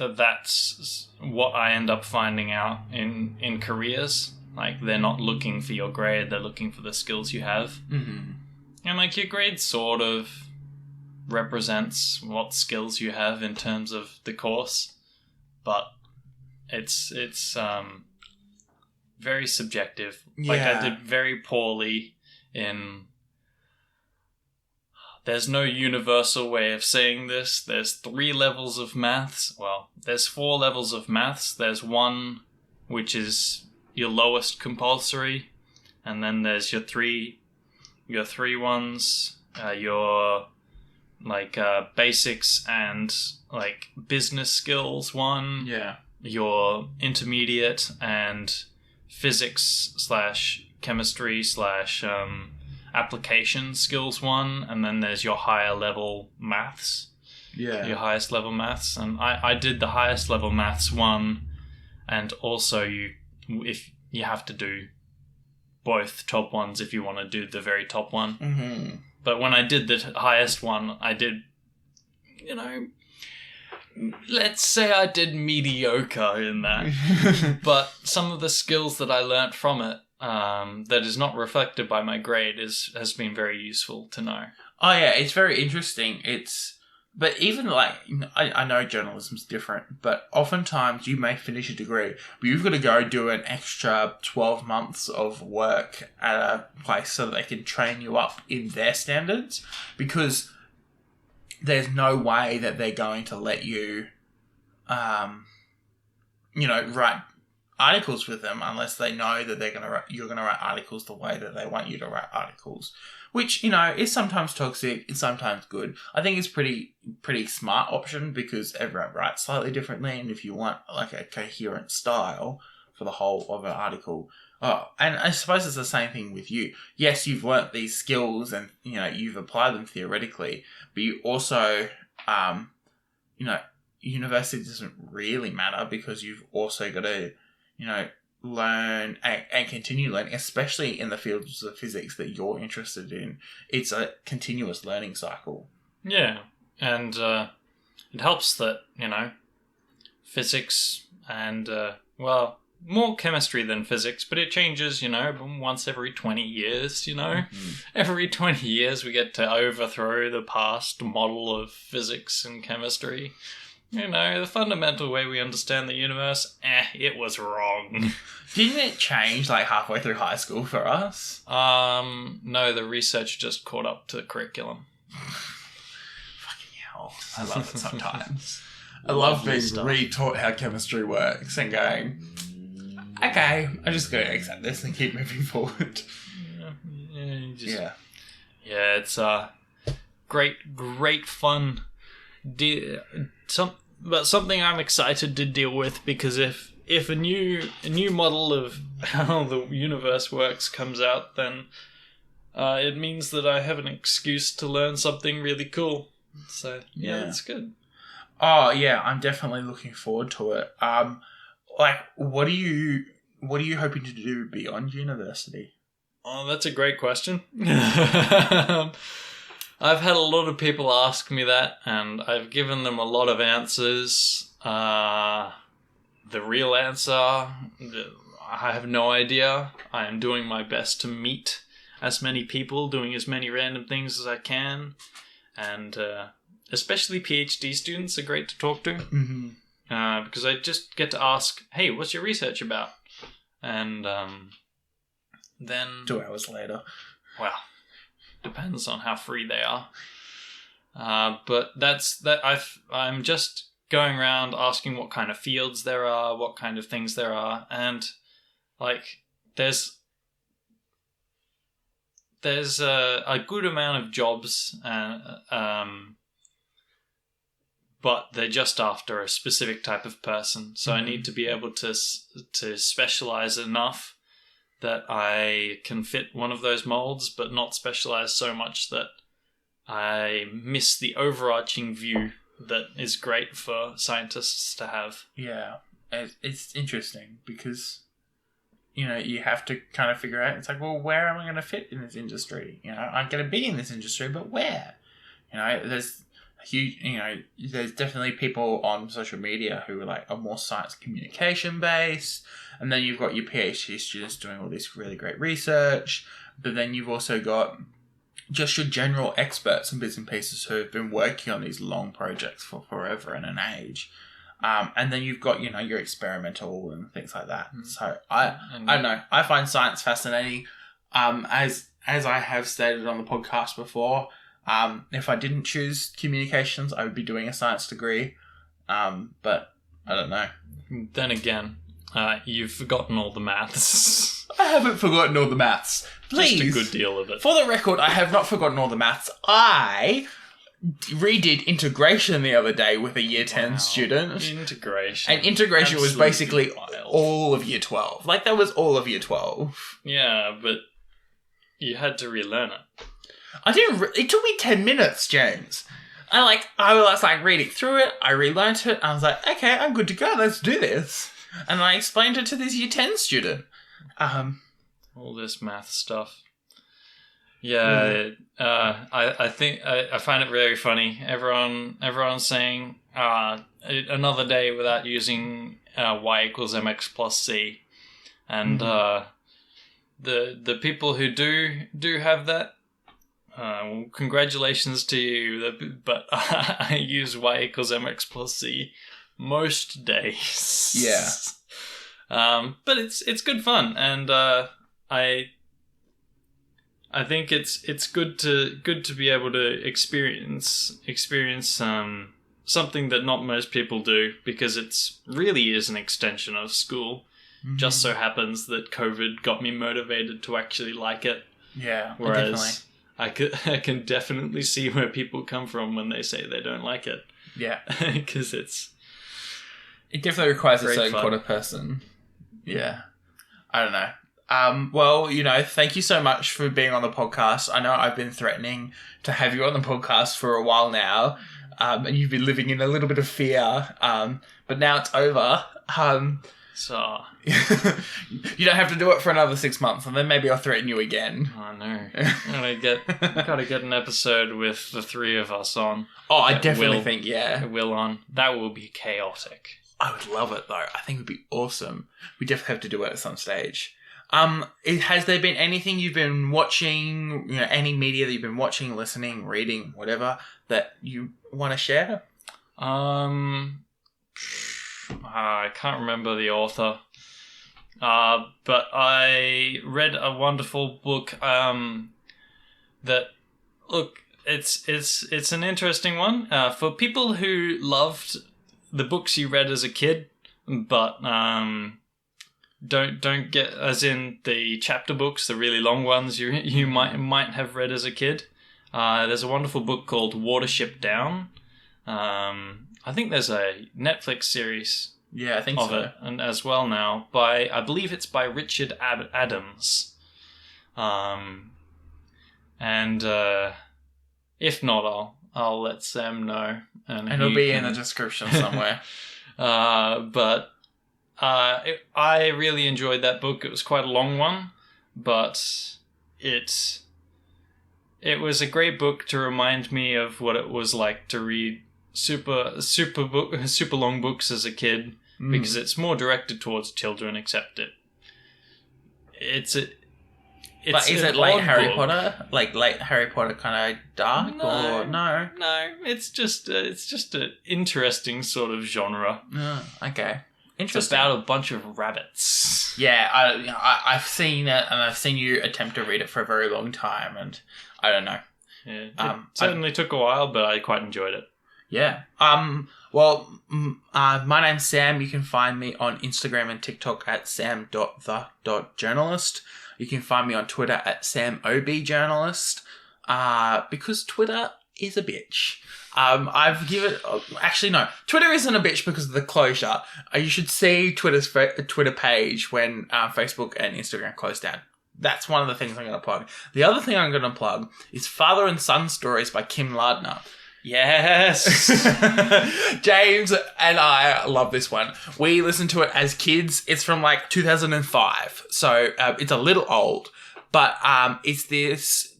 E: that's what I end up finding out in careers. Like, they're not looking for your grade, they're looking for the skills you have. And like, your grade sort of represents what skills you have in terms of the course, but it's very subjective. Like, I did very poorly in there's no universal way of saying this. There's 3 levels of maths. Well, there's 4 levels of maths. There's one which is your lowest compulsory, and then there's your three ones, your like basics and like business skills one.
D: Yeah.
E: Your intermediate and physics / chemistry / application skills one, and then there's your higher level maths.
D: Yeah.
E: Your highest level maths, and I did the highest level maths one, and also if you have to do both top ones if you want to do the very top one.
D: Mm-hmm.
E: But when I did the highest one, I did, let's say I did mediocre in that. But some of the skills that I learnt from it, that is not reflected by my grade, has been very useful to know.
D: Oh yeah, it's very interesting. But even like, I know journalism's different, but oftentimes you may finish a degree, but you've got to go do an extra 12 months of work at a place so that they can train you up in their standards, because there's no way that they're going to let you, write articles with them unless they know that you're going to write articles the way that they want you to write articles. Which, is sometimes toxic, it's sometimes good. I think it's pretty smart option, because everyone writes slightly differently, and if you want like a coherent style for the whole of an article. Oh, and I suppose it's the same thing with you. Yes, you've learnt these skills and, you've applied them theoretically, but you also, university doesn't really matter, because you've also got to, learn and continue learning, especially in the fields of physics that you're interested in. It's a continuous learning cycle.
E: Yeah, and it helps that, physics and, more chemistry than physics, but it changes, once every 20 years,
D: Mm-hmm.
E: Every 20 years we get to overthrow the past model of physics and chemistry. The fundamental way we understand the universe, it was wrong.
D: Didn't it change like halfway through high school for us?
E: No, the research just caught up to the curriculum.
D: Fucking hell. I love it sometimes. I love being re-taught how chemistry works and going, okay, I'm just going to accept this and keep moving forward.
E: Yeah, it's great fun. But something I'm excited to deal with, because if a new model of how the universe works comes out, then it means that I have an excuse to learn something really cool. So yeah, it's good.
D: Oh yeah, I'm definitely looking forward to it. What are you hoping to do beyond university?
E: Oh, that's a great question. I've had a lot of people ask me that, and I've given them a lot of answers. The real answer, I have no idea. I am doing my best to meet as many people, doing as many random things as I can. And especially PhD students are great to talk to.
D: Mm-hmm.
E: Because I just get to ask, hey, what's your research about? And then...
D: 2 hours later.
E: Well... depends on how free they are. But I'm just going around asking what kind of fields there are, what kind of things there are, and like there's a good amount of jobs, but they're just after a specific type of person. So I need to be able to specialize enough that I can fit one of those molds, but not specialize so much that I miss the overarching view that is great for scientists to have. Yeah,
D: it's interesting because, you have to kind of figure out, it's like, well, where am I going to fit in this industry? I'm going to be in this industry, but where? There's huge, there's definitely people on social media who are more science communication based. And then you've got your PhD students doing all this really great research. But then you've also got just your general experts and bits and pieces who have been working on these long projects for forever and an age. And then you've got, your experimental and things like that. So I don't know. I find science fascinating. As I have stated on the podcast before, If I didn't choose communications, I would be doing a science degree. But I don't know.
E: Then again, you've forgotten all the maths.
D: I haven't forgotten all the maths. Please.
E: Just a good deal of it.
D: For the record, I have not forgotten all the maths. I redid integration the other day with a year 10 student.
E: Integration.
D: And integration was
E: Absolutely
D: basically
E: wild.
D: all of year 12. Like, that was all of year 12.
E: Yeah, but you had to relearn it.
D: I didn't. It took me 10 minutes, James. I was like reading through it. I relearnt it. I was like, okay, I'm good to go. Let's do this. And I explained it to this year 10 student.
E: All this math stuff. Yeah, I think I find it very funny. Everyone's saying another day without using y equals mx plus c, and the people who do have that. Well, congratulations to you, but I use y equals mx plus c most days.
D: Yeah.
E: But it's good fun, and I think it's good to be able to experience something that not most people do, because it's really is an extension of school. Mm-hmm. Just so happens that COVID got me motivated to actually like it.
D: Yeah,
E: whereas I can definitely see where people come from when they say they don't like it.
D: Yeah,
E: because it
D: definitely requires a certain kind of person. Yeah, I don't know. Well, thank you so much for being on the podcast. I know I've been threatening to have you on the podcast for a while now, and you've been living in a little bit of fear, but now it's over.
E: So
D: you don't have to do it for another 6 months, and then maybe I'll threaten you again.
E: Oh no! Gotta get an episode with the three of us on.
D: Oh, I definitely think
E: Will on. That will be chaotic.
D: I would love it though. I think it would be awesome. We definitely have to do it at some stage. Has there been anything you've been watching, any media that you've been watching, listening, reading, whatever, that you want to share?
E: I can't remember the author. But I read a wonderful book, that, look, it's an interesting one, for people who loved the books you read as a kid, but, don't get, as in the chapter books, the really long ones you might have read as a kid. There's a wonderful book called Watership Down. I think there's a Netflix series.
D: Yeah, I think
E: of
D: so.
E: it, and as well now I believe it's by Richard Adams. And if not, I'll let Sam know, and
D: it'll be in the description somewhere.
E: But I really enjoyed that book. It was quite a long one, but it was a great book to remind me of what it was like to read super long books as a kid, because it's more directed towards children, except it's
D: but is it like Harry Potter? Like late Harry Potter kind of dark?
E: No,
D: or no?
E: No, it's just an interesting sort of genre.
D: Oh, okay.
E: It's
D: Interesting.
E: about a bunch of rabbits.
D: Yeah, I've seen it, and I've seen you attempt to read it for a very long time, and I don't know.
E: Yeah, it certainly took a while, but I quite enjoyed it.
D: Yeah. Well, my name's Sam. You can find me on Instagram and TikTok at sam.the.journalist. You can find me on Twitter at samobjournalist, because Twitter is a bitch. I've given... Actually, no. Twitter isn't a bitch because of the closure. You should see Twitter's Twitter page when Facebook and Instagram closed down. That's one of the things I'm going to plug. The other thing I'm going to plug is Father and Son Stories by Kym Lardner.
E: Yes!
D: James and I love this one. We listened to it as kids. It's from 2005. So it's a little old. But it's this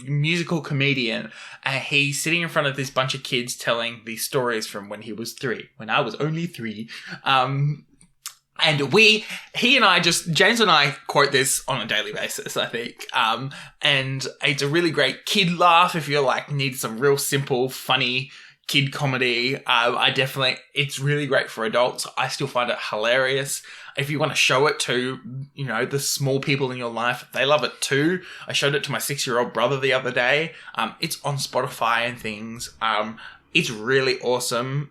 D: musical comedian, and he's sitting in front of this bunch of kids telling these stories from when he was 3, when I was only 3. And James and I quote this on a daily basis, I think. And it's a really great kid laugh if you're need some real simple, funny kid comedy. It's really great for adults. I still find it hilarious. If you want to show it to, the small people in your life, they love it too. I showed it to my 6-year-old brother the other day. It's on Spotify and things. It's really awesome.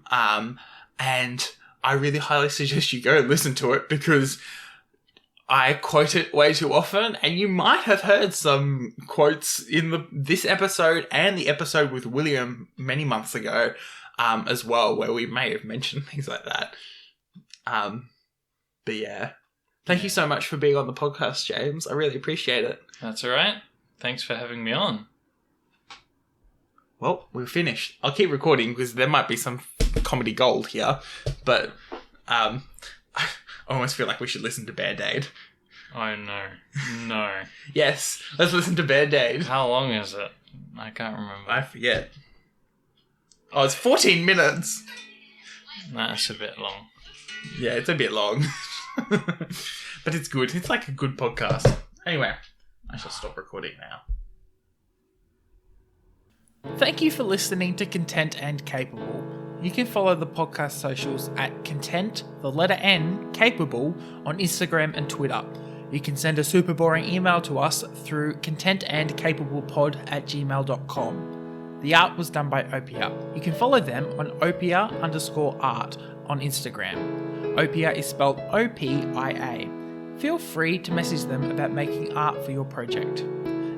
D: And I really highly suggest you go and listen to it because I quote it way too often, and you might have heard some quotes in this episode and the episode with William many months ago as well, where we may have mentioned things like that. But yeah, thank you so much for being on the podcast, James. I really appreciate it.
E: That's all right. Thanks for having me on.
D: Well, we're finished. I'll keep recording because there might be some comedy gold here, but I almost feel like we should listen to Band-Aid.
E: Oh, no.
D: Yes, let's listen to Band-Aid.
E: How long is it? I can't remember.
D: I forget. Oh, it's 14 minutes.
E: That's a bit long.
D: Yeah, it's a bit long. But it's good. It's like a good podcast. Anyway, I shall stop recording now. Thank you for listening to Content and Capable. You can follow the podcast socials at Content, the letter N, Capable on Instagram and Twitter. You can send a super boring email to us through contentandcapablepod@gmail.com. The art was done by Opia. You can follow them on Opia_art on Instagram. Opia is spelled OPIA. Feel free to message them about making art for your project.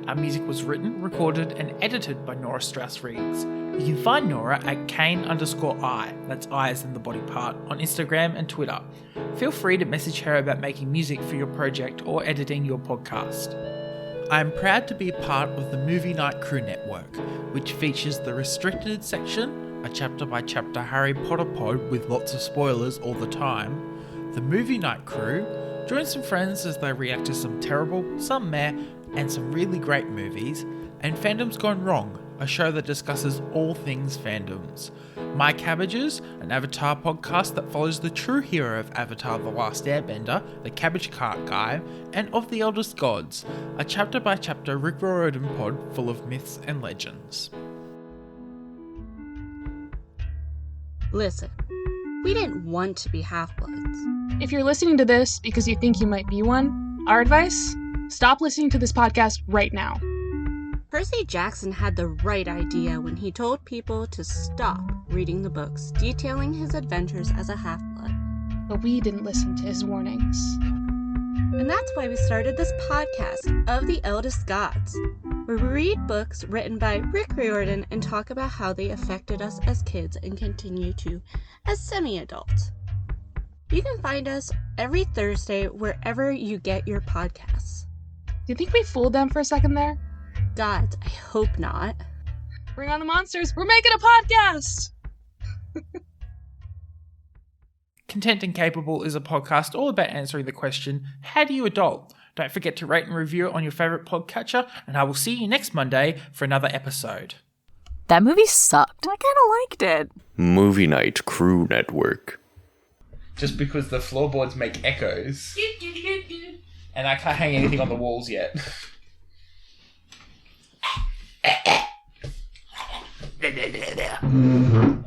D: Our music was written, recorded, and edited by Nora Strauss-Riggs. You can find Nora at Kane_I, that's I as in the body part, on Instagram and Twitter. Feel free to message her about making music for your project or editing your podcast. I am proud to be a part of the Movie Night Crew Network, which features the Restricted section, a chapter-by-chapter Harry Potter pod with lots of spoilers all the time, the Movie Night Crew, join some friends as they react to some terrible, some meh, and some really great movies, and Fandom's Gone Wrong, a show that discusses all things fandoms. My Cabbages, an Avatar podcast that follows the true hero of Avatar The Last Airbender, the Cabbage Cart Guy, and Of the Eldest Gods, a chapter-by-chapter Rick Riordan pod full of myths and legends.
A: Listen, we didn't want to be half-bloods.
B: If you're listening to this because you think you might be one, our advice: stop listening to this podcast right now.
A: Percy Jackson had the right idea when he told people to stop reading the books detailing his adventures as a half-blood.
B: But we didn't listen to his warnings.
A: And that's why we started this podcast, Of the Eldest Gods, where we read books written by Rick Riordan and talk about how they affected us as kids and continue to as semi-adults. You can find us every Thursday wherever you get your podcasts.
B: Do you think we fooled them for a second there?
A: Gods, I hope not.
B: Bring on the monsters. We're making a podcast!
D: Content and Capable is a podcast all about answering the question, how do you adult? Don't forget to rate and review it on your favourite podcatcher, and I will see you next Monday for another episode.
F: That movie sucked. I kind of liked it.
C: Movie Night Crew Network.
D: Just because the floorboards make echoes. And I can't hang anything on the walls yet.